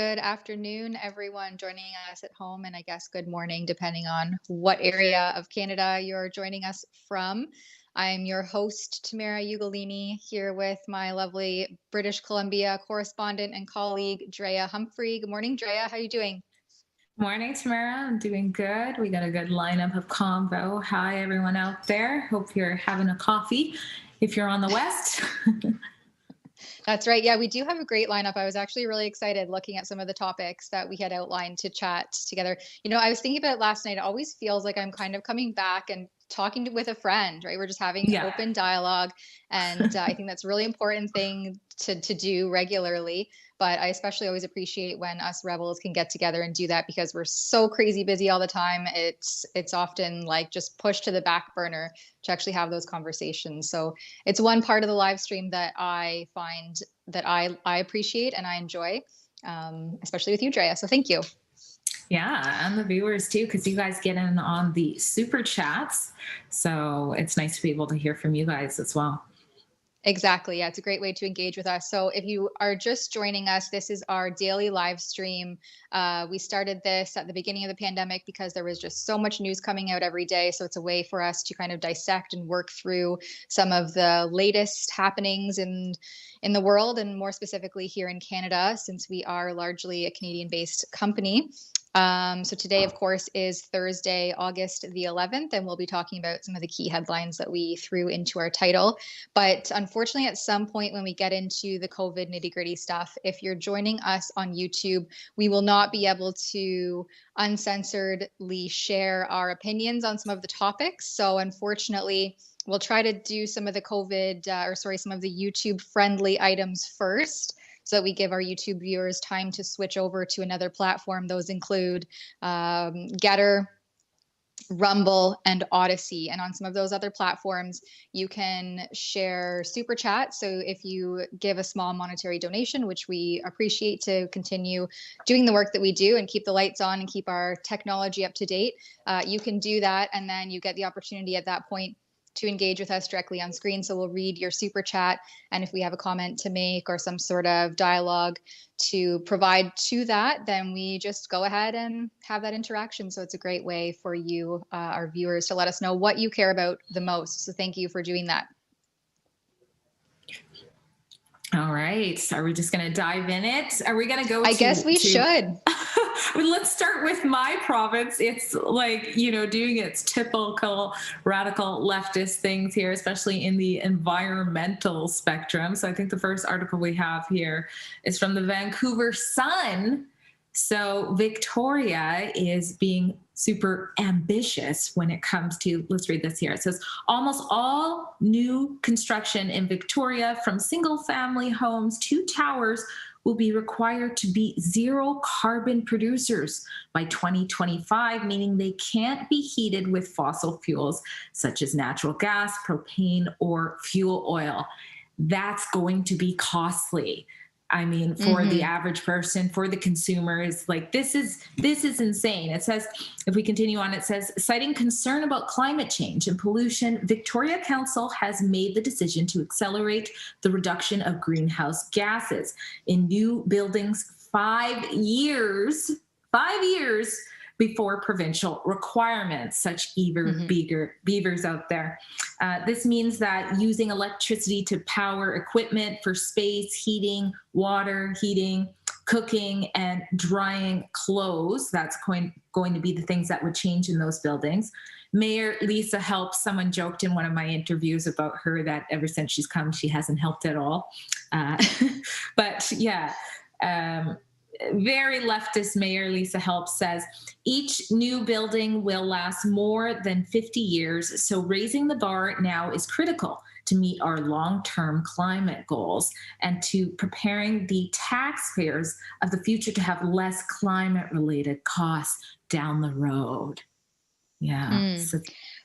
Good afternoon, everyone joining us at home, and I guess good morning, depending on what area of Canada you're joining us from. I'm your host, Tamara Ugolini, here with my lovely British Columbia correspondent and colleague, Drea Humphrey. Good morning, Drea. How are you doing? Morning, Tamara. I'm doing good. We got a good lineup of convo. Hi, everyone out there. Hope you're having a coffee if you're on the West. That's right. Yeah, we do have a great lineup. I was actually really excited looking at some of the topics that we had outlined to chat together. I was thinking about it last night. It always feels like I'm kind of coming back and talking with a friend, right? We're just having Yeah. open dialogue. And I think that's a really important thing to do regularly. But I especially always appreciate when us rebels can get together and do that because we're so crazy busy all the time. It's often like just pushed to the back burner to actually have those conversations. So it's one part of the live stream that I find that I appreciate and I enjoy, especially with you, Drea. So thank you. Yeah, and the viewers too, because you guys get in on the super chats. So it's nice to be able to hear from you guys as well. Exactly. Yeah, it's a great way to engage with us. So if you are just joining us, this is our daily live stream. We started this at the beginning of the pandemic because there was just so much news coming out every day. So it's a way for us to kind of dissect and work through some of the latest happenings in the world, and more specifically here in Canada, since we are largely a Canadian-based company. So today, of course, is Thursday, August the 11th, and we'll be talking about some of the key headlines that we threw into our title. But unfortunately, at some point when we get into the COVID nitty-gritty stuff, if you're joining us on YouTube, we will not be able to uncensoredly share our opinions on some of the topics. So unfortunately, we'll try to do some of the some of the YouTube friendly items first, so that we give our YouTube viewers time to switch over to another platform. Those include Getter, Rumble, and Odyssey. And on some of those other platforms, you can share super chat. So if you give a small monetary donation, which we appreciate to continue doing the work that we do and keep the lights on and keep our technology up to date, you can do that. And then you get the opportunity at that point to engage with us directly on screen. So we'll read your super chat. And if we have a comment to make or some sort of dialogue to provide to that, then we just go ahead and have that interaction. So it's a great way for you, our viewers, to let us know what you care about the most. So thank you for doing that. All right. Are we just going to dive in it? Are we going to go I guess we should. Let's start with my province. It's like, doing its typical radical leftist things here, especially in the environmental spectrum. So I think the first article we have here is from the Vancouver Sun. So Victoria is being super ambitious when it comes to, let's read this here. It says, almost all new construction in Victoria, from single family homes to towers, will be required to be zero carbon producers by 2025, meaning they can't be heated with fossil fuels such as natural gas, propane, or fuel oil. That's going to be costly. I mean, for the average person, for the consumers, like this is insane. It says, if we continue on, it says, citing concern about climate change and pollution, Victoria Council has made the decision to accelerate the reduction of greenhouse gases in new buildings 5 years before provincial requirements, such beavers out there. This means that using electricity to power equipment for space, heating, water heating, cooking, and drying clothes, that's going to be the things that would change in those buildings. Mayor Lisa helps. Someone joked in one of my interviews about her that ever since she's come, she hasn't helped at all. But yeah, very leftist Mayor Lisa Helps says each new building will last more than 50 years, so raising the bar now is critical to meet our long-term climate goals and to preparing the taxpayers of the future to have less climate-related costs down the road. Yeah. So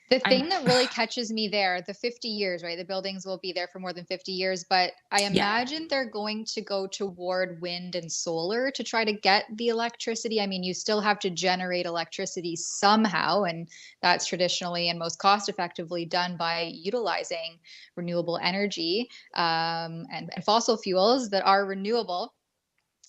the thing that really catches me there, the 50 years, right? The buildings will be there for more than 50 years, but I imagine they're going to go toward wind and solar to try to get the electricity. I mean, you still have to generate electricity somehow, and that's traditionally and most cost effectively done by utilizing renewable energy and fossil fuels that are renewable.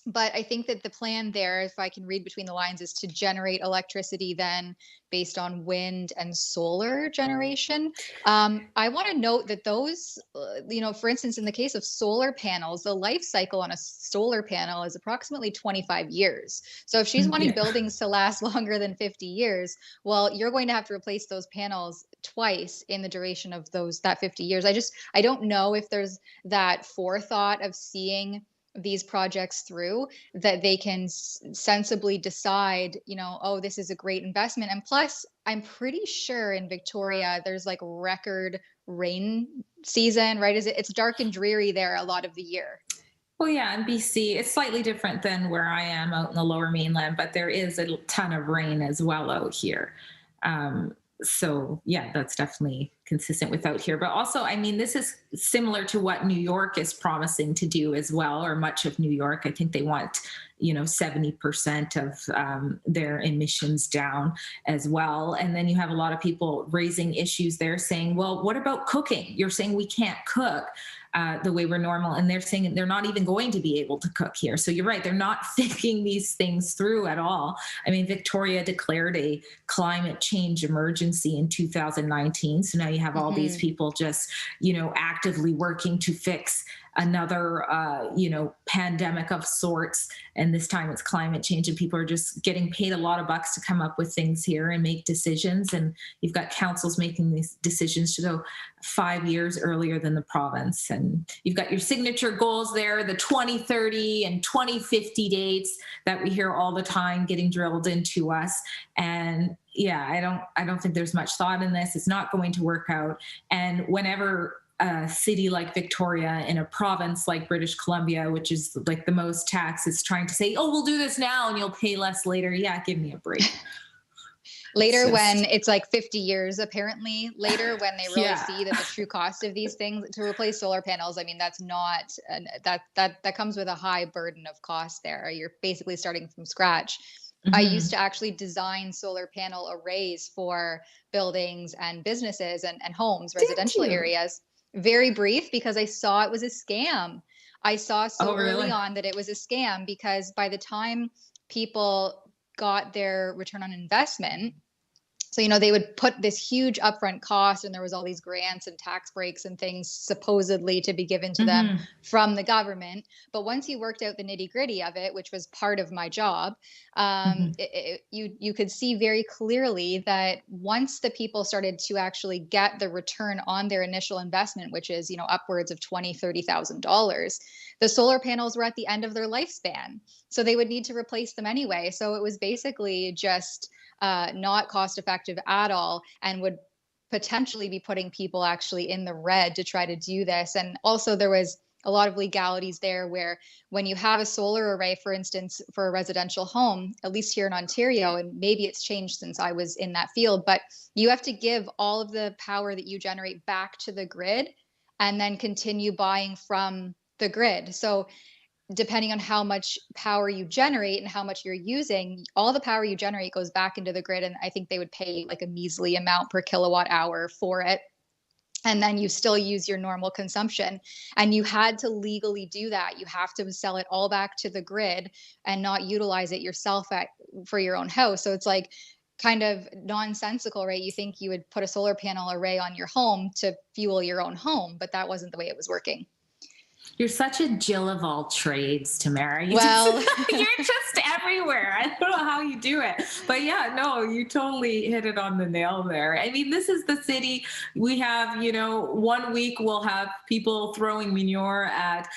But I think that the plan there, if I can read between the lines, is to generate electricity then based on wind and solar generation. I want to note that those, for instance, in the case of solar panels, the life cycle on a solar panel is approximately 25 years. So if she's wanting Yeah. buildings to last longer than 50 years, well, you're going to have to replace those panels twice in the duration of that 50 years. I don't know if there's that forethought of seeing these projects through, that they can sensibly decide, oh, this is a great investment. And plus, I'm pretty sure in Victoria there's like record rain season, right? It's dark and dreary there a lot of the year. Well, yeah, in BC, it's slightly different than where I am out in the lower mainland, but there is a ton of rain as well out here. Um, so, yeah, that's definitely consistent with out here. But also, I mean, this is similar to what New York is promising to do as well, or much of New York. I think they want, 70% of their emissions down as well. And then you have a lot of people raising issues there saying, well, what about cooking? You're saying we can't cook the way we're normal. And they're saying they're not even going to be able to cook here. So you're right. They're not thinking these things through at all. I mean, Victoria declared a climate change emergency in 2019. So now you have all these people just, actively working to fix another, pandemic of sorts. And this time it's climate change, and people are just getting paid a lot of bucks to come up with things here and make decisions. And you've got councils making these decisions to go 5 years earlier than the province. And you've got your signature goals there, the 2030 and 2050 dates that we hear all the time getting drilled into us. And yeah, I don't think there's much thought in this. It's not going to work out. And whenever a city like Victoria in a province like British Columbia, which is like the most tax, is trying to say, oh, we'll do this now and you'll pay less later. Yeah, give me a break. Later, when it's like 50 years, apparently later, when they really see that the true cost of these things to replace solar panels, I mean, that's not that comes with a high burden of cost there. You're basically starting from scratch. I used to actually design solar panel arrays for buildings and businesses and homes, residential areas. Very brief, because I saw it was a scam. I saw so early on that it was a scam, because by the time people got their return on investment, so, they would put this huge upfront cost, and there was all these grants and tax breaks and things supposedly to be given to them from the government. But once you worked out the nitty gritty of it, which was part of my job, you could see very clearly that once the people started to actually get the return on their initial investment, which is, upwards of $20,000-$30,000, the solar panels were at the end of their lifespan. So they would need to replace them anyway. So it was basically just not cost effective at all, and would potentially be putting people actually in the red to try to do this. And also there was a lot of legalities there, where when you have a solar array, for instance, for a residential home, at least here in Ontario, and maybe it's changed since I was in that field, but you have to give all of the power that you generate back to the grid and then continue buying from the grid. So depending on how much power you generate and how much you're using, all the power you generate goes back into the grid. And I think they would pay like a measly amount per kilowatt hour for it. And then you still use your normal consumption. And you had to legally do that. You have to sell it all back to the grid and not utilize it yourself for your own house. So it's like kind of nonsensical, right? You think you would put a solar panel array on your home to fuel your own home, but that wasn't the way it was working. You're such a Jill of all trades, Tamara. You're just everywhere. I don't know how you do it. But yeah, no, you totally hit it on the nail there. I mean, this is the city. We have, 1 week we'll have people throwing manure at,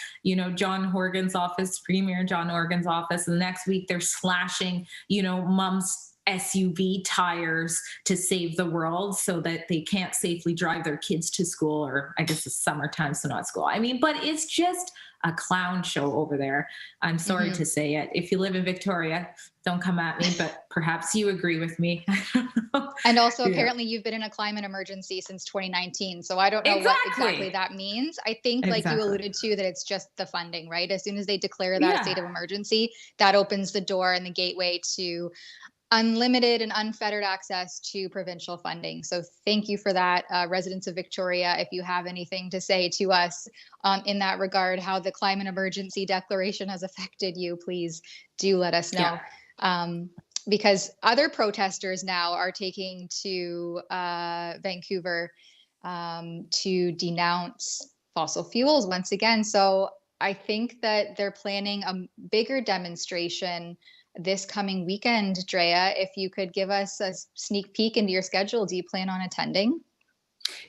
John Horgan's office, Premier John Horgan's office. And the next week they're slashing, mom's SUV tires to save the world so that they can't safely drive their kids to school, or I guess it's summertime, so not school. I mean, but it's just a clown show over there. I'm sorry to say it. If you live in Victoria, don't come at me, but perhaps you agree with me. And also, apparently you've been in a climate emergency since 2019. So I don't know what exactly that means. I think like you alluded to, that it's just the funding, right? As soon as they declare that state of emergency, that opens the door and the gateway to unlimited and unfettered access to provincial funding. So thank you for that, residents of Victoria. If you have anything to say to us in that regard, how the climate emergency declaration has affected you, please do let us know. Because other protesters now are taking to Vancouver to denounce fossil fuels once again. So I think that they're planning a bigger demonstration this coming weekend. Drea, if you could give us a sneak peek into your schedule, do you plan on attending?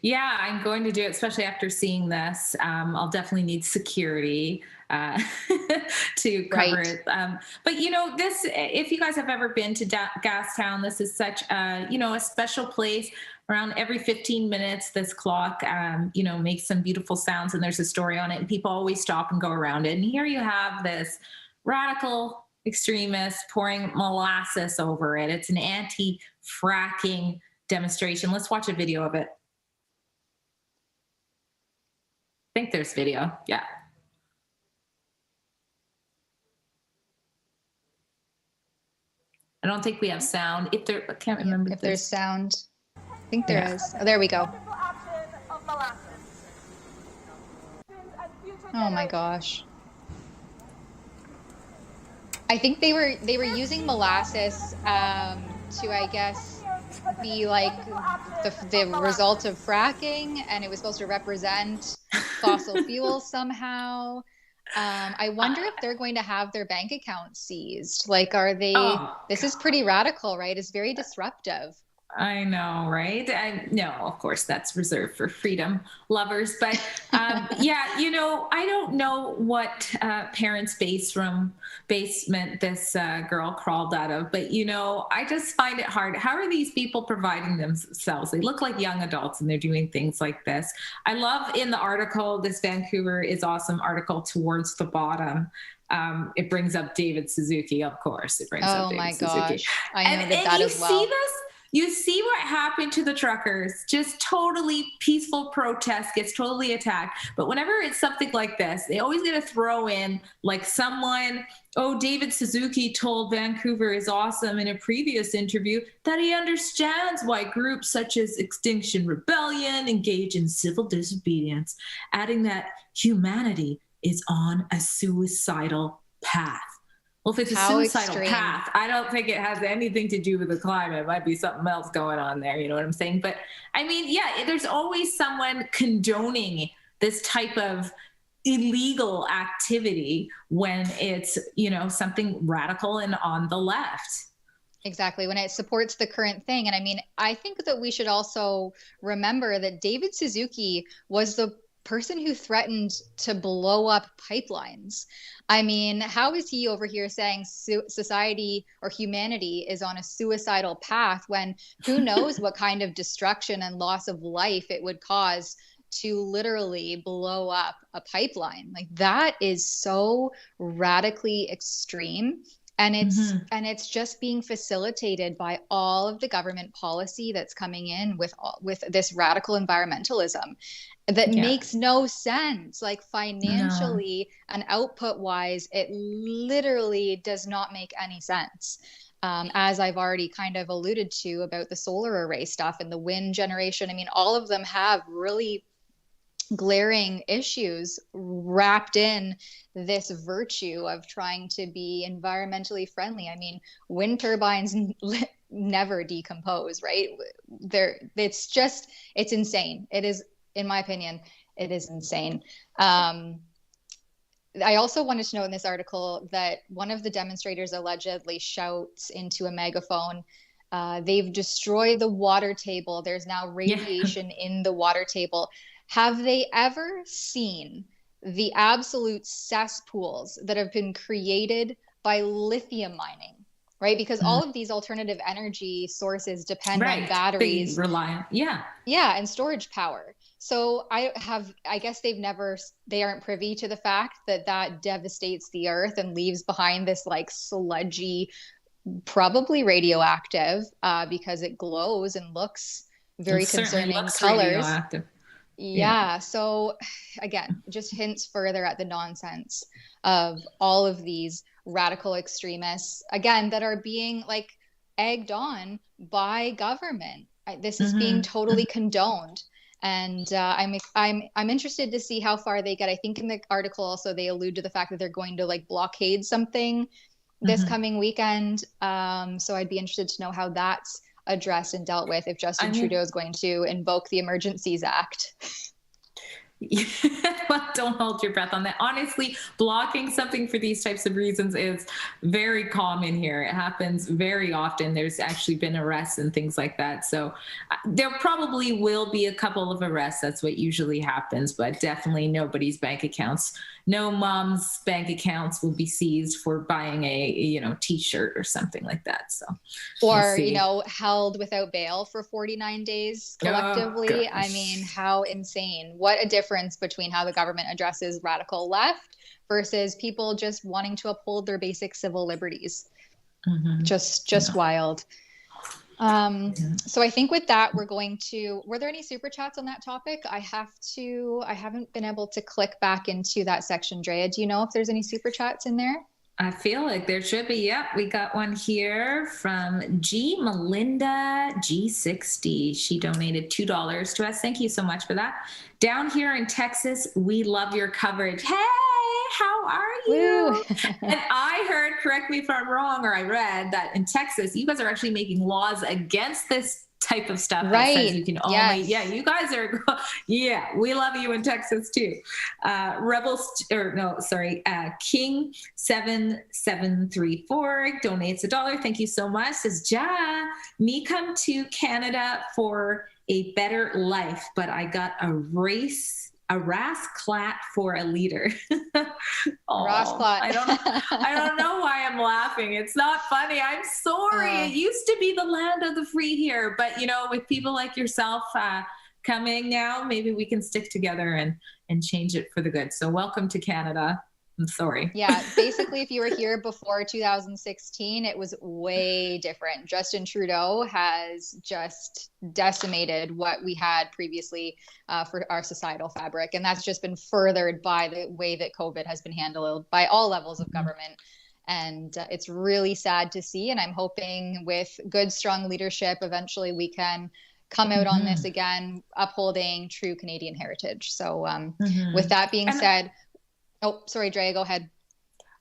Yeah, I'm going to do it, especially after seeing this. I'll definitely need security to cover it. But this, if you guys have ever been to Gastown, this is such a special place. Around every 15 minutes, this clock, makes some beautiful sounds, and there's a story on it, and people always stop and go around it. And here you have this radical extremist pouring molasses over it. It's an anti-fracking demonstration. Let's watch a video of it. I think there's video. Yeah. I don't think we have sound. If there, I can't remember if there's sound. I think there is. Oh, there we go. Oh my gosh. I think they were using molasses to, I guess, be like the result of fracking, and it was supposed to represent fossil fuels somehow. I wonder if they're going to have their bank accounts seized. Like, are they? This is pretty radical, right? It's very disruptive. I know, right? No, of course, that's reserved for freedom lovers. But yeah, I don't know what parents' basement this girl crawled out of, but I just find it hard. How are these people providing themselves? They look like young adults, and they're doing things like this. I love in the article, this Vancouver is Awesome article towards the bottom. It brings up David Suzuki, of course. It brings up David Suzuki. Oh my gosh, I know that as well. See this? You see what happened to the truckers, just totally peaceful protest gets totally attacked. But whenever it's something like this, they always get to throw in like someone, David Suzuki told Vancouver is Awesome in a previous interview that he understands why groups such as Extinction Rebellion engage in civil disobedience, adding that humanity is on a suicidal path. Well, if it's a suicidal path, I don't think it has anything to do with the climate. It might be something else going on there. You know what I'm saying? But I mean, yeah, there's always someone condoning this type of illegal activity when it's, something radical and on the left. Exactly, when it supports the current thing. And I mean, I think that we should also remember that David Suzuki was the person who threatened to blow up pipelines. I mean, how is he over here saying society or humanity is on a suicidal path when who knows what kind of destruction and loss of life it would cause to literally blow up a pipeline? Like, that is so radically extreme. And it's just being facilitated by all of the government policy that's coming in with this radical environmentalism that makes no sense. Like, financially and output wise, it literally does not make any sense. As I've already kind of alluded to about the solar array stuff and the wind generation. I mean, all of them have really glaring issues wrapped in this virtue of trying to be environmentally friendly. I mean, wind turbines never decompose, right? It's insane. It is, in my opinion, it is insane. I also wanted to note in this article that one of the demonstrators allegedly shouts into a megaphone, they've destroyed the water table. There's now radiation in the water table. Have they ever seen the absolute cesspools that have been created by lithium mining, right? Because all of these alternative energy sources depend on batteries. Yeah, and storage power. So I guess they aren't privy to the fact that devastates the earth and leaves behind this like sludgy, probably radioactive, because it glows and looks very concerning colors. Yeah. So again, just hints further at the nonsense of all of these radical extremists, again, that are being like egged on by government. This is being Mm-hmm. totally condoned. And I'm interested to see how far they get. I think in the article also they allude to the fact that they're going to like blockade something this Mm-hmm. coming weekend. So I'd be interested to know how that's addressed and dealt with if I Justin mean, Trudeau is going to invoke the Emergencies Act. well, don't hold your breath on that. Honestly, blocking something for these types of reasons is very common here. It happens very often. There's actually been arrests and things like that. So there probably will be a couple of arrests. That's what usually happens, but definitely nobody's bank accounts. No mom's bank accounts will be seized for buying a t-shirt or something like that. So we'll Or, see. held without bail for 49 days Oh collectively. I mean, gosh. how insane. What a difference between how the government addresses radical left versus people just wanting to uphold their basic civil liberties. Mm-hmm. Just Yeah. wild. Yeah. So I think with that, were there any super chats on that topic? I haven't been able to click back into that section, Drea. Do you know if there's any super chats in there? I feel like there should be. Yep, we got one here from G Melinda G60. She donated $2 to us. Thank you so much for that. Down here in Texas, we love your coverage. Hey, how are Woo! you? And I heard, correct me if I'm wrong, or I read that in Texas, you guys are actually making laws against this type of stuff that says you Right. can only, yeah, Yes. you guys are, yeah, we love you in Texas too. King 7734 donates $1. Thank you so much. Says, Ja, me come to Canada for a better life, but I got a rasclat for a leader. Oh, Rosclot. I don't know why I'm laughing. It's not funny. I'm sorry. It used to be the land of the free here, but with people like yourself coming now, maybe we can stick together and change it for the good. So welcome to Canada. I'm sorry. Yeah, basically, if you were here before 2016, it was way different. Justin Trudeau has just decimated what we had previously for our societal fabric. And that's just been furthered by the way that COVID has been handled by all levels of government. And it's really sad to see. And I'm hoping with good, strong leadership, eventually we can come out on this again, upholding true Canadian heritage. So with that being said, oh, sorry, Drea, go ahead.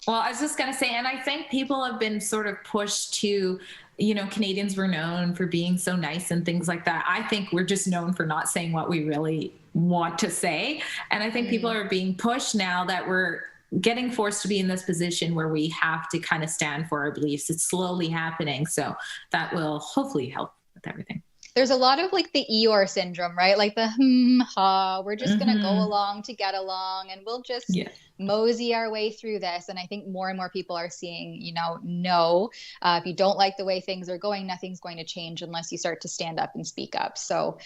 Well, I was just going to say, and I think people have been sort of pushed to, Canadians were known for being so nice and things like that. I think we're just known for not saying what we really want to say. And I think people are being pushed now that we're getting forced to be in this position where we have to kind of stand for our beliefs. It's slowly happening. So that will hopefully help with everything. There's a lot of like the Eeyore syndrome, right? Like the ha, we're just going to go along to get along and we'll just mosey our way through this. And I think more and more people are seeing, no, if you don't like the way things are going, nothing's going to change unless you start to stand up and speak up. So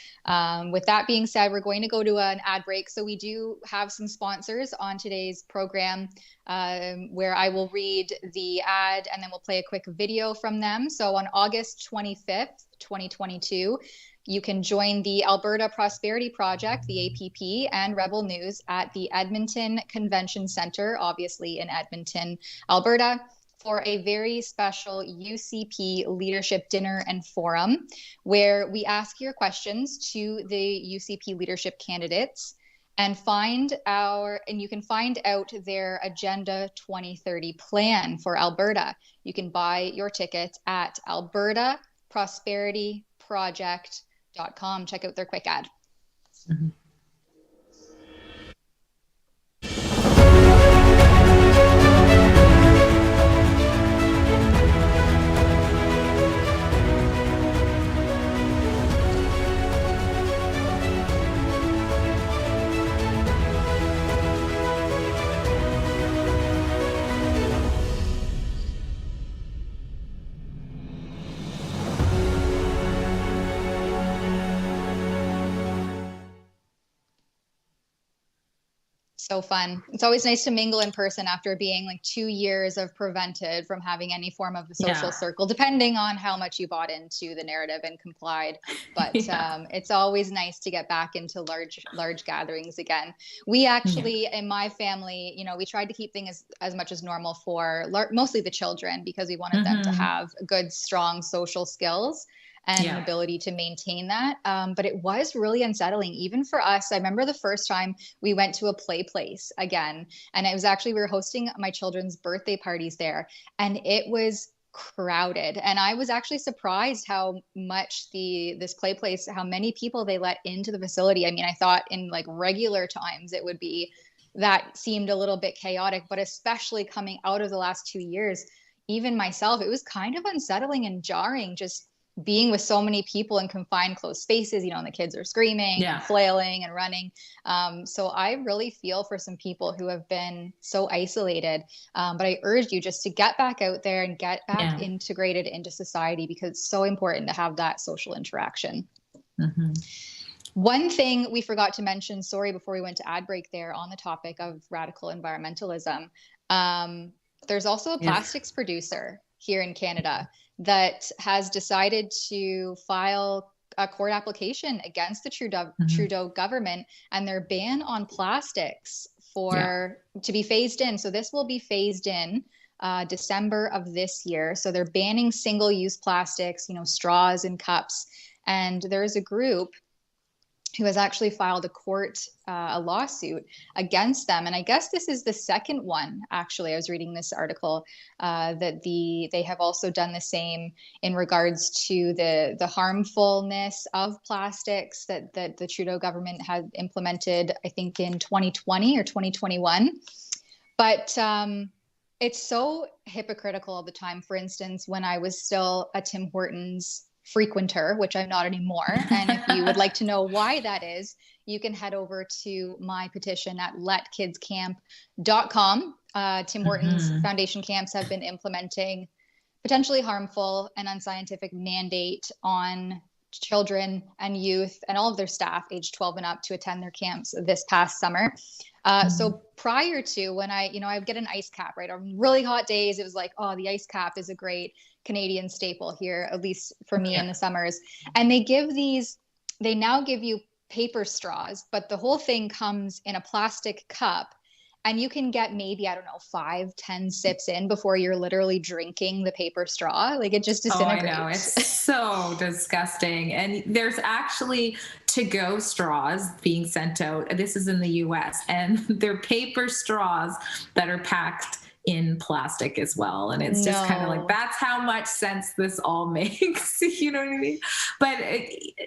with that being said, we're going to go to an ad break. So we do have some sponsors on today's program where I will read the ad and then we'll play a quick video from them. So on August 25th, 2022, you can join the Alberta Prosperity Project, the APP, and Rebel News at the Edmonton Convention Centre, obviously in Edmonton, Alberta, for a very special UCP leadership dinner and forum where we ask your questions to the UCP leadership candidates and you can find out their Agenda 2030 plan for Alberta. You can buy your ticket at albertaprosperityproject.com. Check out their quick ad. So fun. It's always nice to mingle in person after being like 2 years of prevented from having any form of a social Yeah. circle, depending on how much you bought into the narrative and complied. But Yeah. it's always nice to get back into large gatherings again. We Yeah. actually, in my family, we tried to keep things as much as normal for mostly the children because we wanted them to Hmm. have good, strong social skills and an Yeah. ability to maintain that. But it was really unsettling, even for us. I remember the first time we went to a play place again, and it was actually, we were hosting my children's birthday parties there, and it was crowded. And I was actually surprised how much this play place, how many people they let into the facility. I mean, I thought in like regular times it would be, that seemed a little bit chaotic, but especially coming out of the last 2 years, even myself, it was kind of unsettling and jarring just being with so many people in confined closed spaces, and the kids are screaming and Yeah. flailing and running. So I really feel for some people who have been so isolated. But I urge you just to get back out there and get back Yeah. integrated into society, because it's so important to have that social interaction. Hmm. One thing we forgot to mention, sorry, before we went to ad break there on the topic of radical environmentalism, there's also a Yes. plastics producer here in Canada that has decided to file a court application against the Hmm. Trudeau government and their ban on plastics Yeah. to be phased in. So this will be phased in December of this year. So they're banning single-use plastics, straws and cups. And there's a group who has actually filed a lawsuit against them. And I guess this is the second one, actually. I was reading this article that they have also done the same in regards to the harmfulness of plastics that the Trudeau government had implemented, I think in 2020 or 2021. But it's so hypocritical all the time. For instance, when I was still a Tim Hortons frequenter, which I'm not anymore. And if you would like to know why that is, you can head over to my petition at letkidscamp.com. Tim Hortons Hmm. Foundation camps have been implementing potentially harmful and unscientific mandate on children and youth and all of their staff aged 12 and up to attend their camps this past summer. So prior to when I would get an ice cap, right? On really hot days, it was like, oh, the ice cap is a great Canadian staple here, at least for me in Yeah. the summers. And they now give you paper straws, but the whole thing comes in a plastic cup. And you can get maybe, I don't know, 5-10 sips in before you're literally drinking the paper straw. Like it just Oh, I know. It's disintegrates. so disgusting. And there's actually to-go straws being sent out. This is in the US, and they're paper straws that are packed in plastic as well. And it's just kind of like, No. that's how much sense this all makes. You know what I mean? But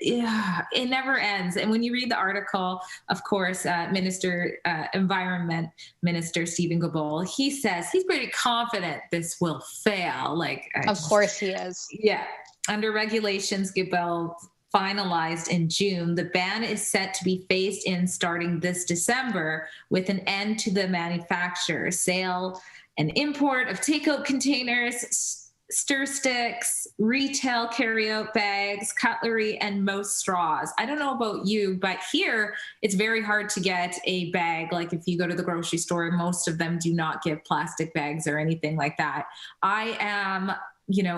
yeah, it never ends. And when you read the article, of course, Environment Minister Stephen Gabol, he says he's pretty confident this will fail. Like, Of course he is. yeah. Under regulations Gabel finalized in June, the ban is set to be phased in starting this December, with an end to the manufacture, sale, and import of takeout containers, stir sticks, retail carryout bags, cutlery, and most straws. I don't know about you, but here it's very hard to get a bag. Like if you go to the grocery store, most of them do not give plastic bags or anything like that. I am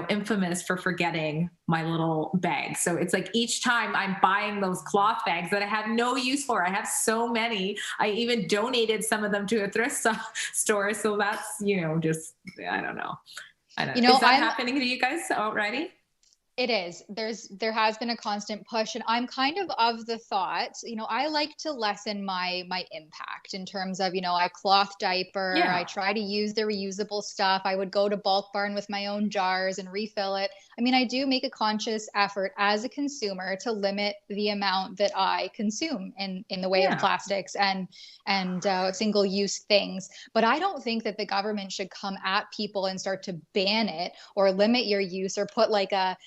infamous for forgetting my little bag. So it's like each time I'm buying those cloth bags that I have no use for. I have so many. I even donated some of them to a thrift store. So that's, just, I don't know. Is that happening to you guys already? It is. There has been a constant push, and I'm kind of the thought, I like to lessen my impact in terms of, I cloth diaper, Yeah. I try to use the reusable stuff. I would go to Bulk Barn with my own jars and refill it. I mean, I do make a conscious effort as a consumer to limit the amount that I consume in the way of plastics and single-use things. But I don't think that the government should come at people and start to ban it or limit your use or put like a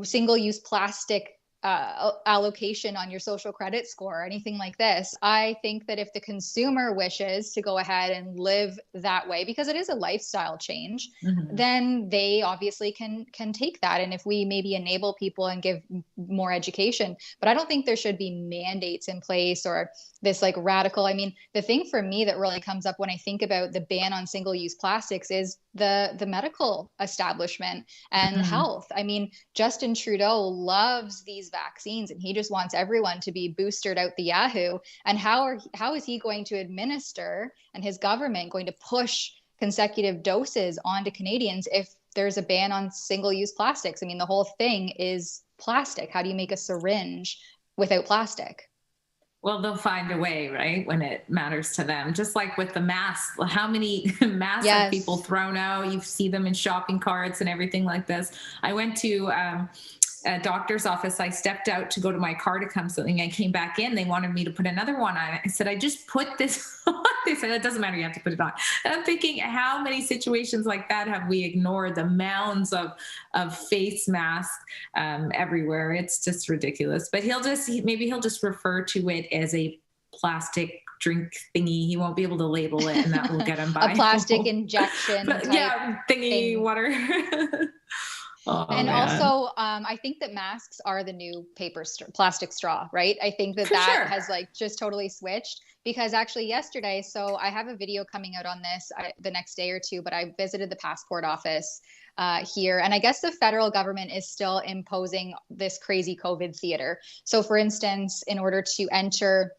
single-use plastic allocation on your social credit score or anything like this. I think that if the consumer wishes to go ahead and live that way, because it is a lifestyle change, then they obviously can take that. And if we maybe enable people and give more education, but I don't think there should be mandates in place or this like radical. I mean, the thing for me that really comes up when I think about the ban on single-use plastics is the medical establishment and health. I mean, Justin Trudeau loves these vaccines and he just wants everyone to be boosted out the Yahoo. And how is he going to administer, and his government going to push consecutive doses onto Canadians if there's a ban on single-use plastics? I mean, the whole thing is plastic. How do you make a syringe without plastic? Well, they'll find a way, right? When it matters to them. Just like with the masks, how many masks have people thrown out? You see them in shopping carts and everything like this. I went to a doctor's office. I stepped out to go to my car to come something. I came back in. They wanted me to put another one on. I said, I just put this on. They said, it doesn't matter. You have to put it on. And I'm thinking, how many situations like that have we ignored? The mounds of face masks everywhere. It's just ridiculous. But maybe he'll just refer to it as a plastic drink thingy. He won't be able to label it, and that will get him by. A plastic injection thingy thing. Water. And also, I think that masks are the new plastic straw, right? I think that has like just totally switched, because actually yesterday, so I have a video coming out on this the next day or two, but I visited the passport office here. And I guess the federal government is still imposing this crazy COVID theater. So for instance, in order to enter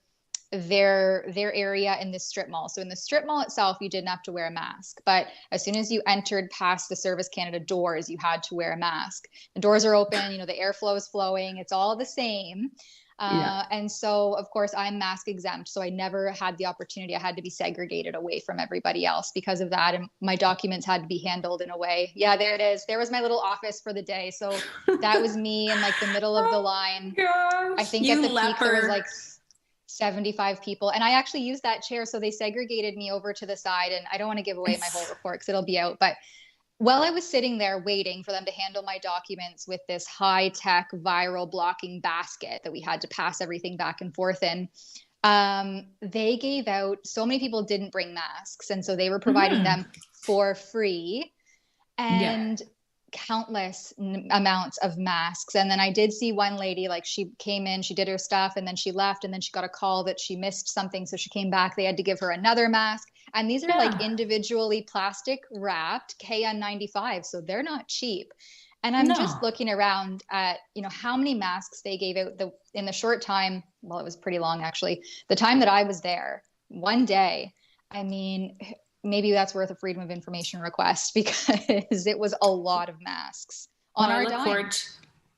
their area in the strip mall. So in the strip mall itself, you didn't have to wear a mask, but as soon as you entered past the Service Canada doors, you had to wear a mask. The doors are open, you know, the airflow is flowing, it's all the same. And so of course I'm mask exempt. So I never had the opportunity. I had to be segregated away from everybody else because of that. And my documents had to be handled in a way. Yeah, there it is. There was my little office for the day. So that was me in like the middle of the line. Gosh, I think at the peak there was like 75 people. And I actually used that chair. So they segregated me over to the side, and I don't want to give away my whole report because it'll be out. But while I was sitting there waiting for them to handle my documents with this high-tech viral blocking basket that we had to pass everything back and forth in, they gave out, so many people didn't bring masks. And so they were providing them for free. And countless amounts of masks. And then I did see one lady, like she came in, she did her stuff, and then she left, and then she got a call that she missed something. So she came back, they had to give her another mask. And these are like individually plastic wrapped KN95. So they're not cheap. And I'm just looking around at, you know, how many masks they gave out in the short time. Well, it was pretty long, actually. The time that I was there, one day, I mean, maybe that's worth a Freedom of Information request, because it was a lot of masks on our dime.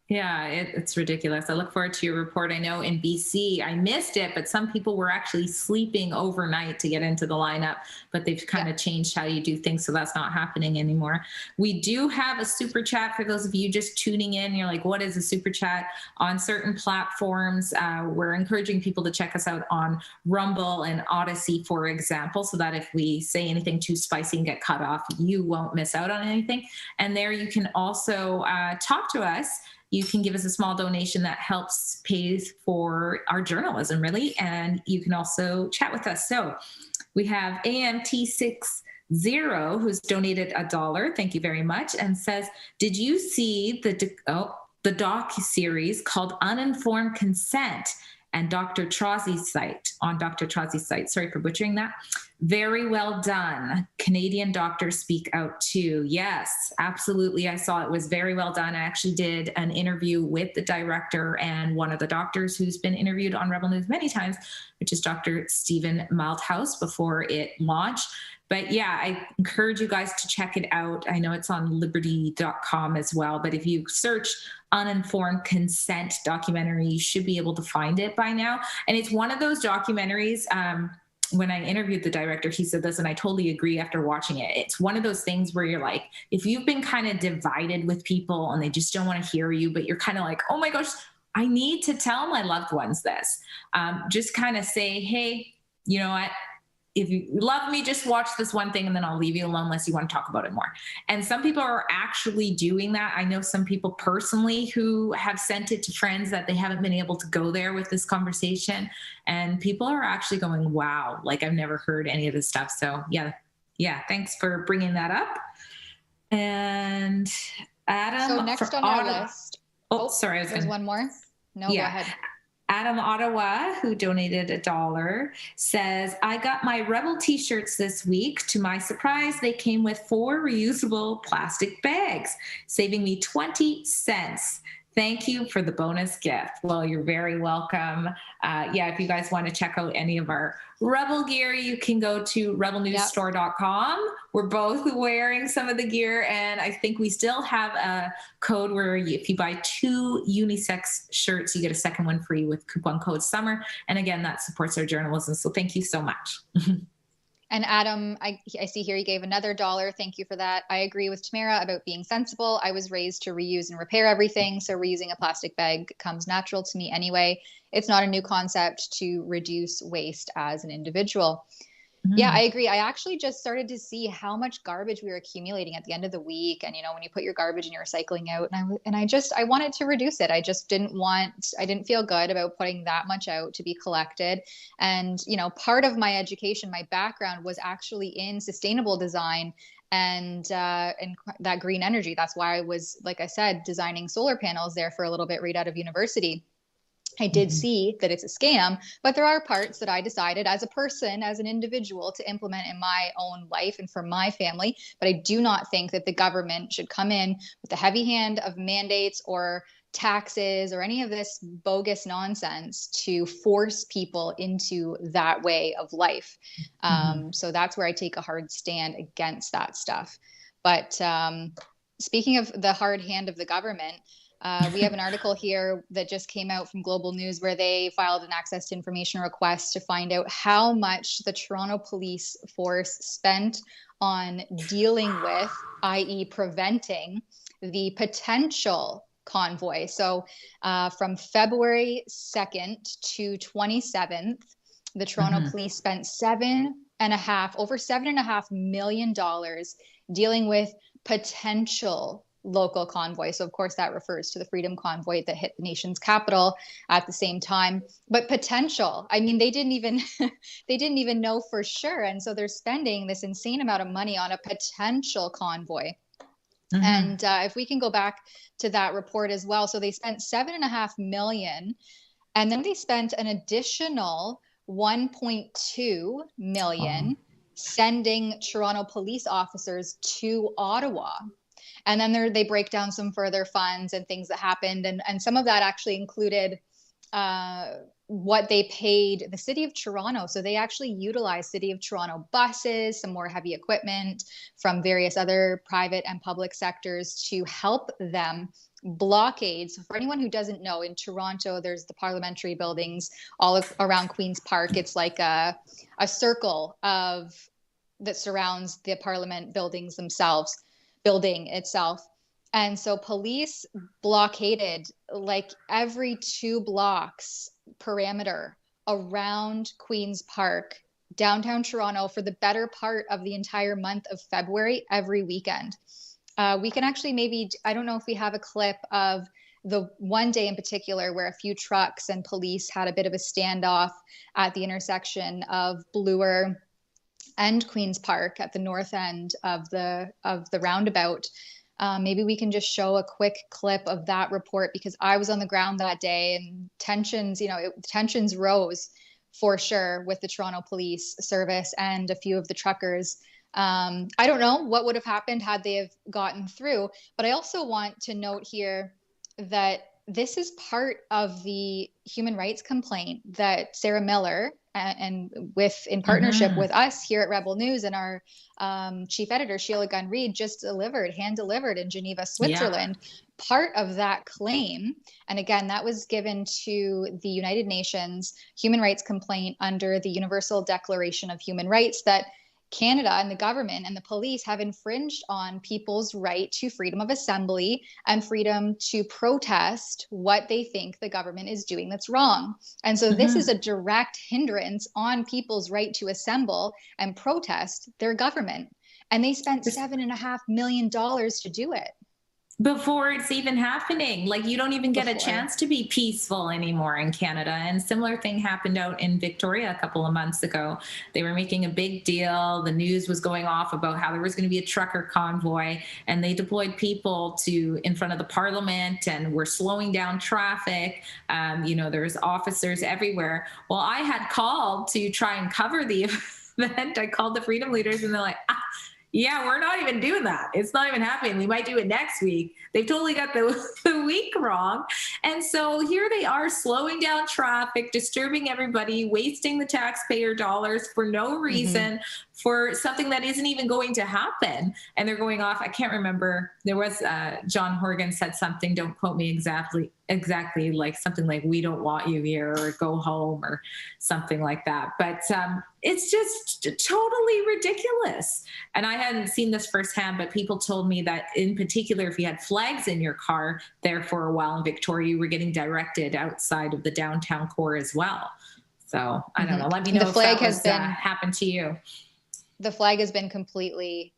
It's ridiculous. I look forward to your report. I know in BC, I missed it, but some people were actually sleeping overnight to get into the lineup, but they've kind of changed how you do things. So that's not happening anymore. We do have a super chat for those of you just tuning in. You're like, what is a super chat? On certain platforms, we're encouraging people to check us out on Rumble and Odyssey, for example, so that if we say anything too spicy and get cut off, you won't miss out on anything. And there you can also talk to us. You can give us a small donation that helps pay for our journalism, really. And you can also chat with us. So we have AMT60, who's donated $1. Thank you very much. And says, did you see the doc series called Uninformed Consent and Dr. Trozy's site, on Dr. Trozy's site? Sorry for butchering that. Very well done. Canadian doctors speak out too. Yes, absolutely. I saw it was very well done. I actually did an interview with the director and one of the doctors who's been interviewed on Rebel News many times, which is Dr. Stephen Malthouse, before it launched. But yeah, I encourage you guys to check it out. I know it's on liberty.com as well, but if you search Uninformed Consent documentary, you should be able to find it by now. And it's one of those documentaries, when I interviewed the director, he said this, and I totally agree after watching it. It's one of those things where you're like, if you've been kind of divided with people and they just don't want to hear you, but you're kind of like, oh my gosh, I need to tell my loved ones this. Just kind of say, hey, you know what? if you love me, just watch this one thing and then I'll leave you alone unless you want to talk about it more. And some people are actually doing that. I know some people personally who have sent it to friends that they haven't been able to go there with this conversation. And people are actually going, wow, like I've never heard any of this stuff. So yeah, thanks for bringing that up. And Adam, So next on our list. Oh, sorry. There's one more. No, yeah. Go ahead. Adam Ottawa, who donated $1, says, I got my Rebel t-shirts this week. To my surprise, they came with 4 reusable plastic bags, saving me 20 cents. Thank you for the bonus gift. Well, you're very welcome. If you guys want to check out any of our Rebel gear, you can go to rebelnewsstore.com. We're both wearing some of the gear, and I think we still have a code where if you buy 2 unisex shirts, you get a second one free with coupon code SUMMER. And again, that supports our journalism. So thank you so much. And Adam, I see here you gave another $1. Thank you for that. I agree with Tamara about being sensible. I was raised to reuse and repair everything. So reusing a plastic bag comes natural to me anyway. It's not a new concept to reduce waste as an individual. Yeah, I agree. I actually just started to see how much garbage we were accumulating at the end of the week. And, when you put your garbage and you're recycling out, I wanted to reduce it. I didn't feel good about putting that much out to be collected. And, part of my education, my background was actually in sustainable design and that green energy. That's why I was, like I said, designing solar panels there for a little bit right out of university. I did see that it's a scam, but there are parts that I decided as a person, as an individual, to implement in my own life and for my family. But I do not think that the government should come in with the heavy hand of mandates or taxes or any of this bogus nonsense to force people into that way of life. So that's where I take a hard stand against that stuff. But speaking of the hard hand of the government, we have an article here that just came out from Global News where they filed an access to information request to find out how much the Toronto Police Force spent on dealing with, i.e. preventing, the potential convoy. So from February 2nd to 27th, the Toronto Police spent over $7.5 million dealing with potential local convoy. So of course that refers to the Freedom Convoy that hit the nation's capital at the same time. But potential, I mean, they didn't even know for sure. And so they're spending this insane amount of money on a potential convoy. And if we can go back to that report as well. So they spent $7.5 million, and then they spent an additional $1.2 million sending Toronto police officers to Ottawa. And then they break down some further funds and things that happened. And some of that actually included what they paid the City of Toronto. So they actually utilized City of Toronto buses, some more heavy equipment from various other private and public sectors to help them blockades. For anyone who doesn't know, in Toronto, there's the parliamentary buildings all around Queen's Park. It's like a circle that surrounds the parliament building itself. And so police blockaded like every 2 blocks perimeter around Queen's Park, downtown Toronto, for the better part of the entire month of February, every weekend. We can actually I don't know if we have a clip of the one day in particular where a few trucks and police had a bit of a standoff at the intersection of Bloor and Queen's Park at the north end of the roundabout. Maybe we can just show a quick clip of that report, because I was on the ground that day and tensions rose for sure with the Toronto Police Service and a few of the truckers. I don't know what would have happened had they have gotten through, but I also want to note here that this is part of the human rights complaint that Sarah Miller and in partnership with us here at Rebel News and our chief editor, Sheila Gunn-Reid, just hand delivered in Geneva, Switzerland. Yeah. Part of that claim, and again, that was given to the United Nations human rights complaint under the Universal Declaration of Human Rights, that Canada and the government and the police have infringed on people's right to freedom of assembly and freedom to protest what they think the government is doing that's wrong. And so this is Mhm. a direct hindrance on people's right to assemble and protest their government. And they spent $7.5 million to do it Before it's even happening. Like, you don't even get a before. chance to be peaceful anymore in Canada. And similar thing happened out in Victoria a couple of months ago. They were making a big deal. The news was going off about how there was going to be a trucker convoy, and they deployed people to in front of the parliament and were slowing down traffic. There's officers everywhere. Well, I had called to try and cover the event. I called the freedom leaders, and they're like, yeah, we're not even doing that. It's not even happening. We might do it next week. They've totally got the week wrong. And so here they are slowing down traffic, disturbing everybody, wasting the taxpayer dollars for no Mm-hmm. reason, for something that isn't even going to happen. And they're going off. I can't remember. There was John Horgan said something, don't quote me exactly like something like, we don't want you here, or go home, or something like that. But it's just totally ridiculous. And I hadn't seen this firsthand, but people told me that in particular, if you had flags in your car there for a while in Victoria, you were getting directed outside of the downtown core as well. So I don't know. Let me The know if flag that has was been happened to you. the flag has been completely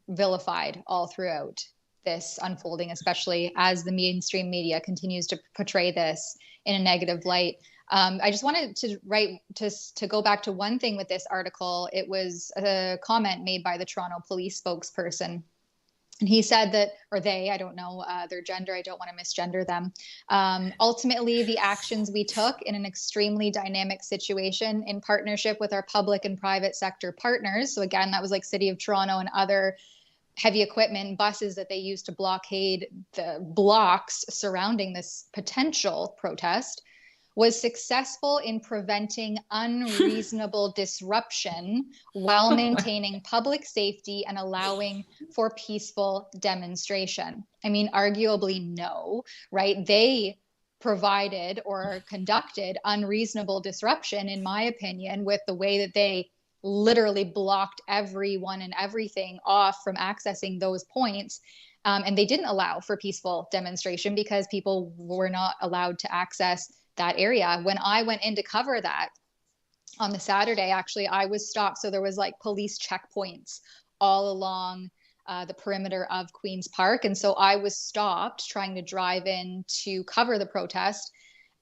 vilified all throughout this unfolding, especially as the mainstream media continues to portray this in a negative light. I just wanted to go back to one thing with this article. It was a comment made by the Toronto police spokesperson. And he said that, or they, I don't know their gender, I don't want to misgender them. Ultimately, the actions we took in an extremely dynamic situation in partnership with our public and private sector partners. So, again, that was like City of Toronto and other heavy equipment buses that they used to blockade the blocks surrounding this potential protest, was successful in preventing unreasonable disruption while maintaining public safety and allowing for peaceful demonstration. I mean, arguably, no, right? They provided or conducted unreasonable disruption, in my opinion, with the way that they literally blocked everyone and everything off from accessing those points. And they didn't allow for peaceful demonstration because people were not allowed to access that area. When I went in to cover that on the Saturday, actually, I was stopped. So there was like police checkpoints all along the perimeter of Queen's Park. And so I was stopped trying to drive in to cover the protest.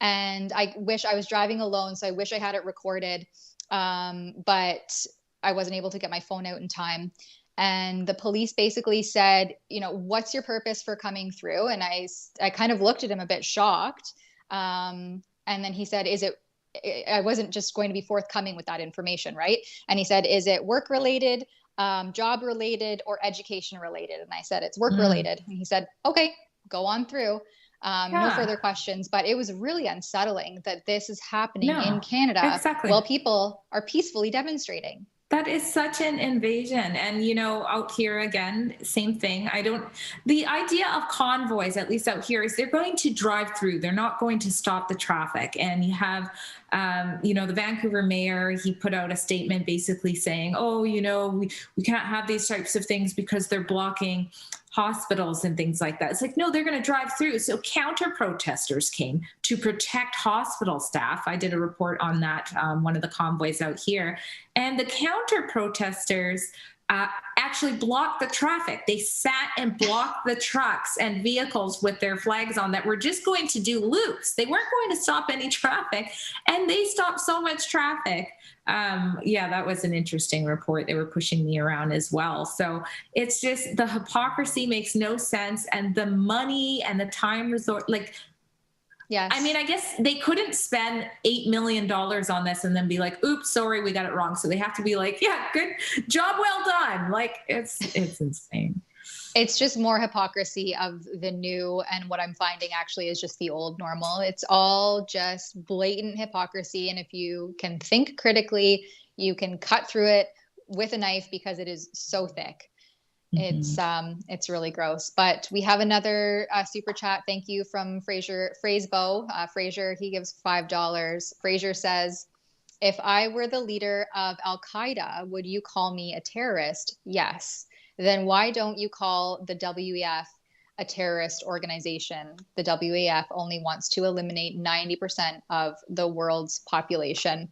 And I wish I was driving alone. So I wish I had it recorded. But I wasn't able to get my phone out in time. And the police basically said, what's your purpose for coming through? And I kind of looked at him a bit shocked. And then he said, I wasn't just going to be forthcoming with that information, right? And he said, is it work related, job related, or education related? And I said, it's work Mm. related. And he said, okay, go on through. No Yeah. further questions. But it was really unsettling that this is happening in No, Canada exactly. while people are peacefully demonstrating. That is such an invasion. And, out here again, same thing. The idea of convoys, at least out here, is they're going to drive through. They're not going to stop the traffic. And you have, the Vancouver mayor, he put out a statement basically saying, oh, we can't have these types of things because they're blocking hospitals and things like that. It's like, no, they're going to drive through. So counter protesters came to protect hospital staff. I did a report on that, one of the convoys out here. And the counter protesters actually blocked the traffic. They sat and blocked the trucks and vehicles with their flags on that were just going to do loops. They weren't going to stop any traffic, and they stopped so much traffic. That was an interesting report. They were pushing me around as well. So it's just the hypocrisy makes no sense, and the money and the time resort, like, Yes. I mean, I guess they couldn't spend $8 million on this and then be like, oops, sorry, we got it wrong. So they have to be like, yeah, good job, well done. Like, it's insane. It's just more hypocrisy of the new, and what I'm finding actually is just the old normal. It's all just blatant hypocrisy. And if you can think critically, you can cut through it with a knife because it is so thick. It's really gross. But we have another super chat. Thank you from Fraser Fraser. He gives $5. Fraser says, If I were the leader of Al Qaeda, would you call me a terrorist? Yes. Then why don't you call the WEF a terrorist organization? The WEF only wants to eliminate 90% of the world's population.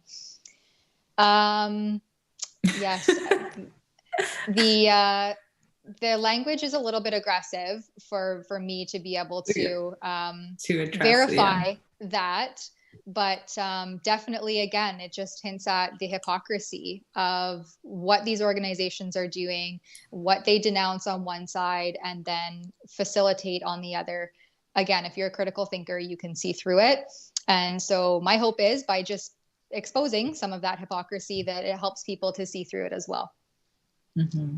Yes, the language is a little bit aggressive for me to be able Yeah. to To address, yeah. verify that, but definitely, again, it just hints at the hypocrisy of what these organizations are doing, what they denounce on one side and then facilitate on the other. Again, if you're a critical thinker, you can see through it. And so my hope is by just exposing some of that hypocrisy that it helps people to see through it as well. Mm-hmm.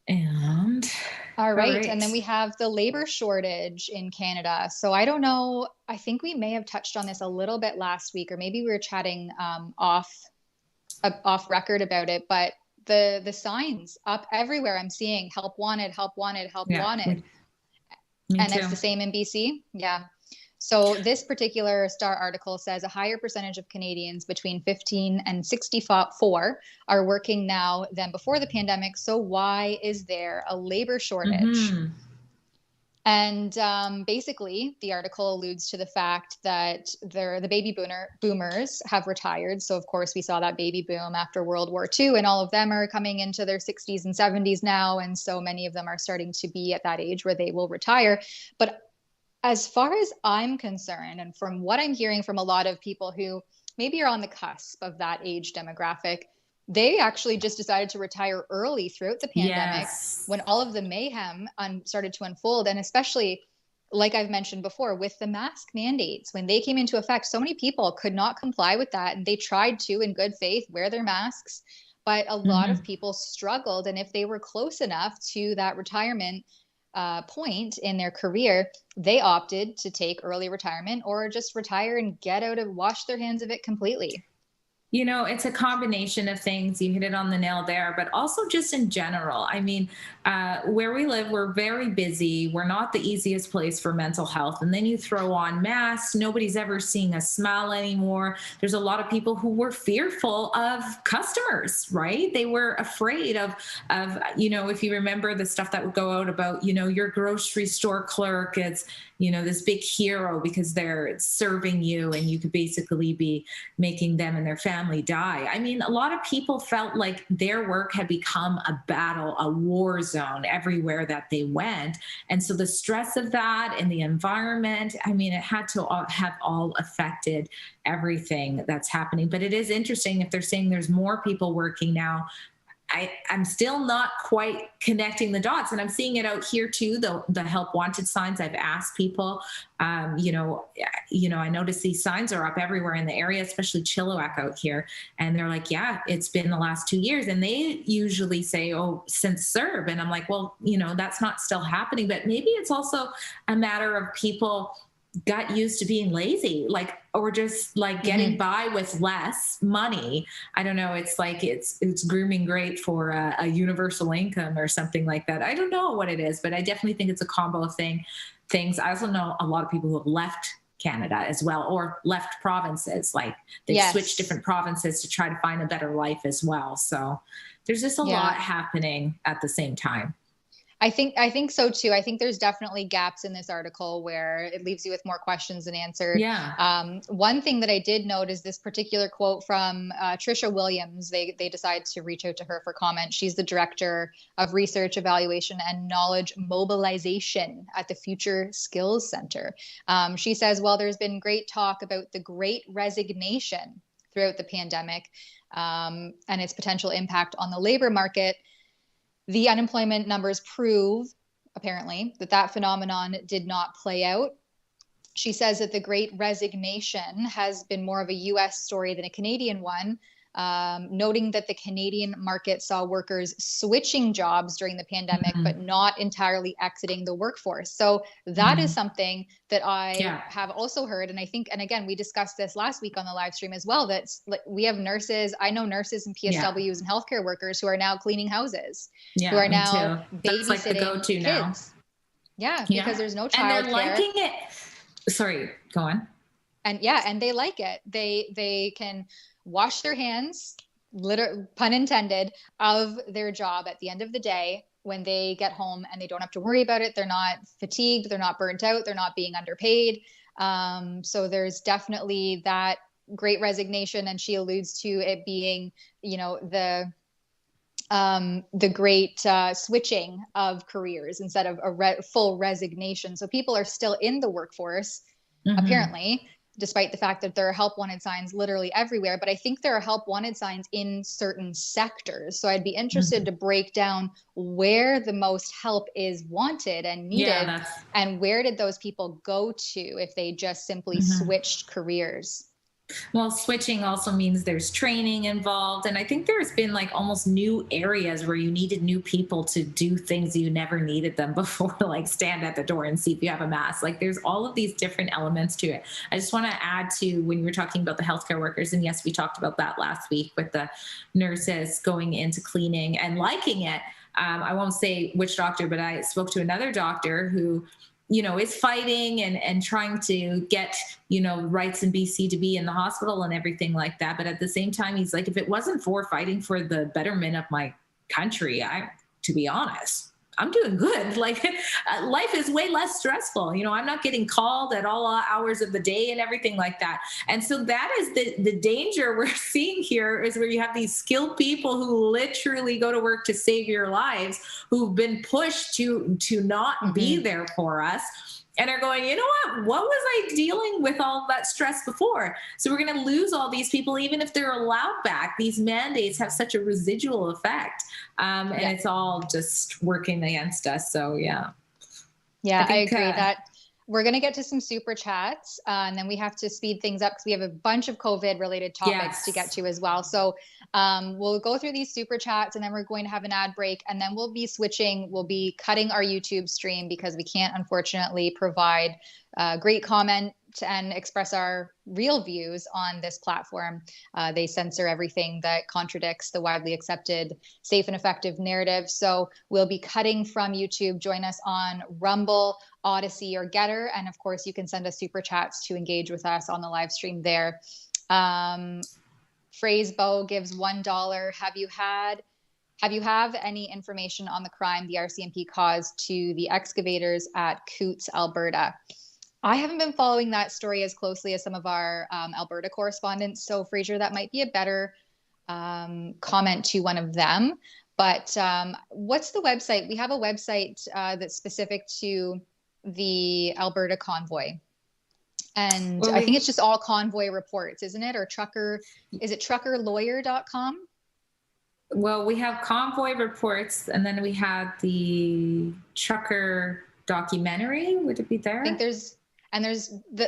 And all right. And then we have the labor shortage in Canada. So I don't know. I think we may have touched on this a little bit last week, or maybe we were chatting off record about it. But the signs up everywhere, I'm seeing help wanted, help wanted, help wanted. Me too. It's the same in BC. Yeah. So this particular Star article says a higher percentage of Canadians between 15 and 64 are working now than before the pandemic. So why is there a labor shortage? Mm-hmm. And basically, the article alludes to the fact that the baby boomers have retired. So, of course, we saw that baby boom after World War II, and all of them are coming into their 60s and 70s now. And so many of them are starting to be at that age where they will retire. But as far as I'm concerned, and from what I'm hearing from a lot of people who maybe are on the cusp of that age demographic, they actually just decided to retire early throughout the pandemic when all of the mayhem started to unfold. And especially, like I've mentioned before, with the mask mandates, when they came into effect, so many people could not comply with that. And they tried to, in good faith, wear their masks. But a lot of people struggled. And if they were close enough to that retirement point in their career, they opted to take early retirement or just retire and get out and wash their hands of it completely. You know, it's a combination of things. You hit it on the nail there, but also just in general. I mean, where we live, we're very busy. We're not the easiest place for mental health. And then you throw on masks. Nobody's ever seeing us smile anymore. There's a lot of people who were fearful of customers, right? They were afraid of, if you remember the stuff that would go out about, your grocery store clerk, it's, this big hero because they're serving you and you could basically be making them and their family die. I mean, a lot of people felt like their work had become a battle, a war zone everywhere that they went. And so the stress of that and the environment, I mean, it had to have all affected everything that's happening. But it is interesting if they're saying there's more people working now. I'm still not quite connecting the dots, and I'm seeing it out here too. The help wanted signs. I've asked people, I notice these signs are up everywhere in the area, especially Chilliwack out here. And they're like, yeah, it's been the last 2 years. And they usually say, oh, since CERB. And I'm like, well, that's not still happening, but maybe it's also a matter of people got used to being lazy, or just getting by with less money. I don't know. It's like, it's grooming great for a universal income or something like that. I don't know what it is, but I definitely think it's a combo of things. I also know a lot of people who have left Canada as well, or left provinces. Like they've switched different provinces to try to find a better life as well. So there's just a lot happening at the same time. I think so too. I think there's definitely gaps in this article where it leaves you with more questions than answered. Yeah. One thing that I did note is this particular quote from Trisha Williams. They decided to reach out to her for comment. She's the director of research, evaluation, and knowledge mobilization at the Future Skills Center. She says, well, there's been great talk about the Great Resignation throughout the pandemic and its potential impact on the labor market. The unemployment numbers prove, apparently, that phenomenon did not play out. She says that the Great Resignation has been more of a U.S. story than a Canadian one, noting that the Canadian market saw workers switching jobs during the pandemic, but not entirely exiting the workforce. So that is something that I have also heard. And I think, and again, we discussed this last week on the live stream as well, that we have nurses, I know nurses and PSWs and healthcare workers who are now cleaning houses, who are now babysitting That's like the go-to kids. Now. Yeah, because there's no childcare. And they're liking it. Sorry, go on. And yeah, and they like it. They can wash their hands, pun intended, of their job at the end of the day when they get home, and they don't have to worry about it. They're not fatigued, they're not burnt out, they're not being underpaid. So there's definitely that great resignation, and she alludes to it being, you know, the great switching of careers instead of a full resignation. So people are still in the workforce, apparently, despite the fact that there are help wanted signs literally everywhere. But I think there are help wanted signs in certain sectors. So I'd be interested to break down where the most help is wanted and needed, and where did those people go to if they just simply switched careers. Well, switching also means there's training involved. And I think there's been like almost new areas where you needed new people to do things you never needed them before, like stand at the door and see if you have a mask. Like there's all of these different elements to it. I just want to add to when you were talking about the healthcare workers. And yes, we talked about that last week with the nurses going into cleaning and liking it. I won't say which doctor, but I spoke to another doctor who, you know, is fighting and trying to get, you know, rights in BC to be in the hospital and everything like that. But at the same time, he's like, if it wasn't for fighting for the betterment of my country, to be honest, I'm doing good. Like life is way less stressful. You know, I'm not getting called at all hours of the day and everything like that. And so that is the danger we're seeing here, is where you have these skilled people who literally go to work to save your lives, who've been pushed to not be there for us, and are going, you know what was I dealing with all that stress before? So we're going to lose all these people, even if they're allowed back. These mandates have such a residual effect. And it's all just working against us. So yeah. Yeah, I agree that we're going to get to some super chats, and then we have to speed things up because we have a bunch of COVID related topics to get to as well. So we'll go through these super chats, and then we're going to have an ad break, and then we'll be cutting our YouTube stream because we can't unfortunately provide great comment and express our real views on this platform. They censor everything that contradicts the widely accepted safe and effective narrative. So we'll be cutting from YouTube. Join us on Rumble, Odyssey, or Getter. And of course, you can send us super chats to engage with us on the live stream there. Phrasebo gives $1. Have you have any information on the crime the RCMP caused to the excavators at Coutts, Alberta? I haven't been following that story as closely as some of our Alberta correspondents. So, Fraser, that might be a better comment to one of them. But what's the website? We have a website that's specific to the Alberta Convoy. And I think it's just all Convoy reports, isn't it? Or is it truckerlawyer.com? Well, we have Convoy reports, and then we had the trucker documentary. Would it be there? I think there's the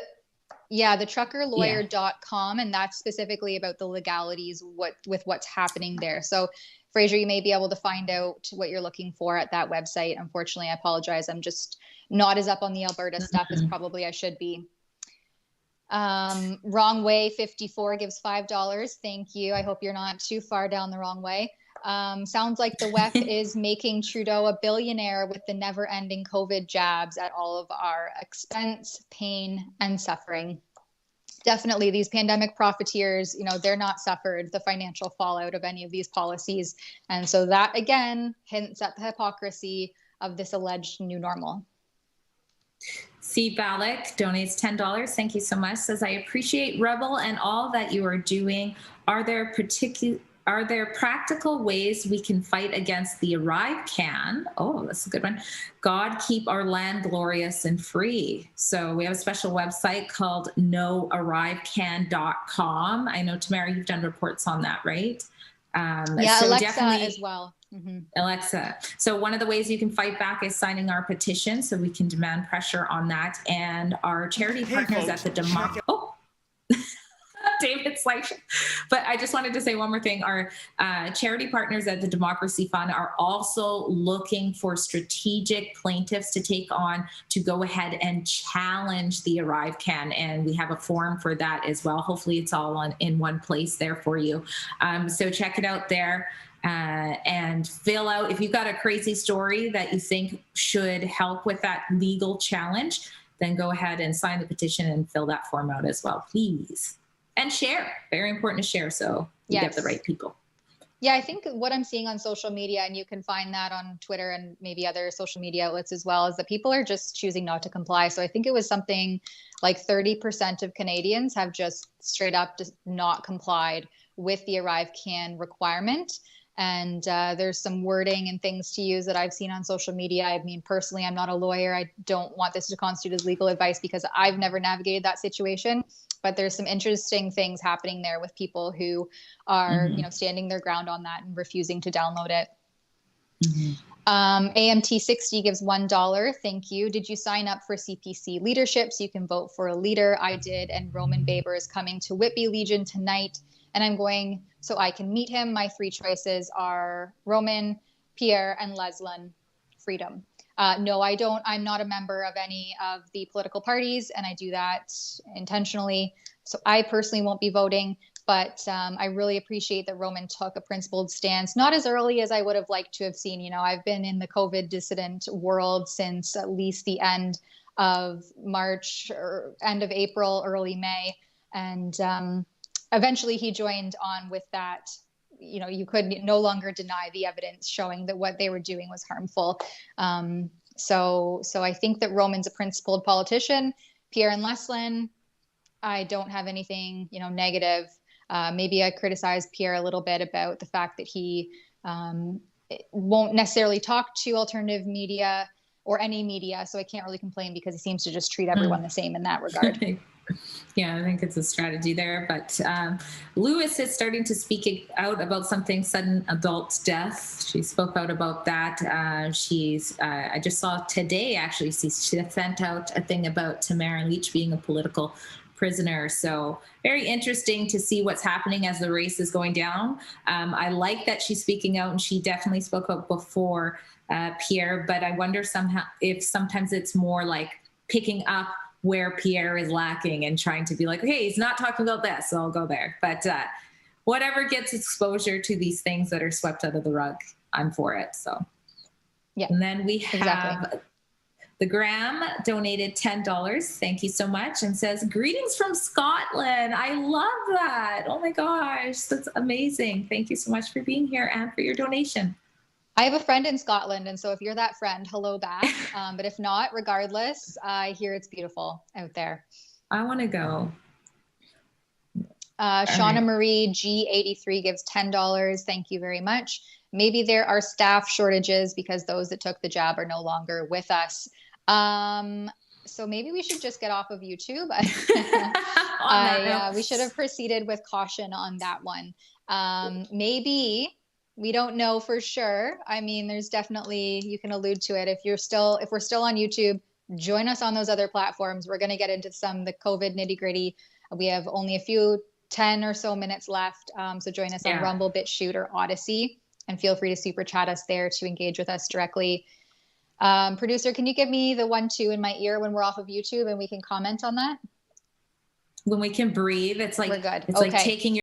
truckerlawyer.com, and that's specifically about the legalities with what's happening there. So Fraser, you may be able to find out what you're looking for at that website. Unfortunately, I apologize. I'm just not as up on the Alberta stuff as probably I should be. Wrong Way 54 gives $5. Thank you. I hope you're not too far down the wrong way. Sounds like the WEF is making Trudeau a billionaire with the never-ending COVID jabs at all of our expense, pain, and suffering. Definitely, these pandemic profiteers, they're not suffered the financial fallout of any of these policies. And so that, again, hints at the hypocrisy of this alleged new normal. C. Balak donates $10. Thank you so much. Says, I appreciate Rebel and all that you are doing. Are there practical ways we can fight against the Arrive Can? Oh, that's a good one. God keep our land glorious and free. So we have a special website called noarrivecan.com. I know, Tamara, you've done reports on that, right? So Alexa as well. Mm-hmm. Alexa. So one of the ways you can fight back is signing our petition, so we can demand pressure on that. And our charity partners at the David's like, but I just wanted to say one more thing. Our charity partners at the Democracy Fund are also looking for strategic plaintiffs to take on to go ahead and challenge the Arrive Can. And we have a forum for that as well. Hopefully it's all in one place there for you. So check it out there. And fill out, if you've got a crazy story that you think should help with that legal challenge, then go ahead and sign the petition and fill that form out as well, please. And share. Very important to share so you get the right people. Yeah, I think what I'm seeing on social media, and you can find that on Twitter and maybe other social media outlets as well, is that people are just choosing not to comply. So I think it was something like 30% of Canadians have just straight up just not complied with the Arrive Can requirement. And there's some wording and things to use that I've seen on social media. I mean, personally, I'm not a lawyer. I don't want this to constitute as legal advice because I've never navigated that situation. But there's some interesting things happening there with people who are, standing their ground on that and refusing to download it. AMT60 gives $1. Thank you. Did you sign up for CPC leadership so you can vote for a leader? I did. And Roman Baber is coming to Whitby Legion tonight. And I'm going so I can meet him. My 3 choices are Roman, Pierre, and Leslyn Freedom. No, I don't. I'm not a member of any of the political parties, and I do that intentionally. So I personally won't be voting, but I really appreciate that Roman took a principled stance, not as early as I would have liked to have seen. You know, I've been in the COVID dissident world since at least the end of March or end of April, early May. And eventually he joined on with that. You know, you could no longer deny the evidence showing that what they were doing was harmful. So I think that Roman's a principled politician. Pierre and Leslyn, I don't have anything, negative. Maybe I criticize Pierre a little bit about the fact that he won't necessarily talk to alternative media or any media. So I can't really complain because he seems to just treat everyone the same in that regard. Yeah, I think it's a strategy there. But Lewis is starting to speak out about something, sudden adult death. She spoke out about that. I just saw today, actually, she sent out a thing about Tamara Leach being a political prisoner. So very interesting to see what's happening as the race is going down. I like that she's speaking out, and she definitely spoke out before Pierre, but I wonder if sometimes it's more like picking up where Pierre is lacking and trying to be like, hey, he's not talking about this, so I'll go there. But whatever gets exposure to these things that are swept under the rug, I'm for it. So, yeah. And then we have the Graham donated $10. Thank you so much. And says, greetings from Scotland. I love that. Oh my gosh, that's amazing. Thank you so much for being here and for your donation. I have a friend in Scotland, and so if you're that friend, hello back. But if not, regardless, I hear it's beautiful out there. I want to go. Shauna Marie G83 gives $10. Thank you very much. Maybe there are staff shortages because those that took the jab are no longer with us. So maybe we should just get off of YouTube. We should have proceeded with caution on that one. Maybe. We don't know for sure. I mean, there's definitely, you can allude to it. If we're still on YouTube, join us on those other platforms. We're going to get into the COVID nitty gritty. We have only 10 or so minutes left. So join us on Rumble, BitChute, or Odyssey, and feel free to super chat us there to engage with us directly. Producer, can you give me the 1-2 in my ear when we're off of YouTube and we can comment on that? When we can breathe, it's like, we're good. It's like taking your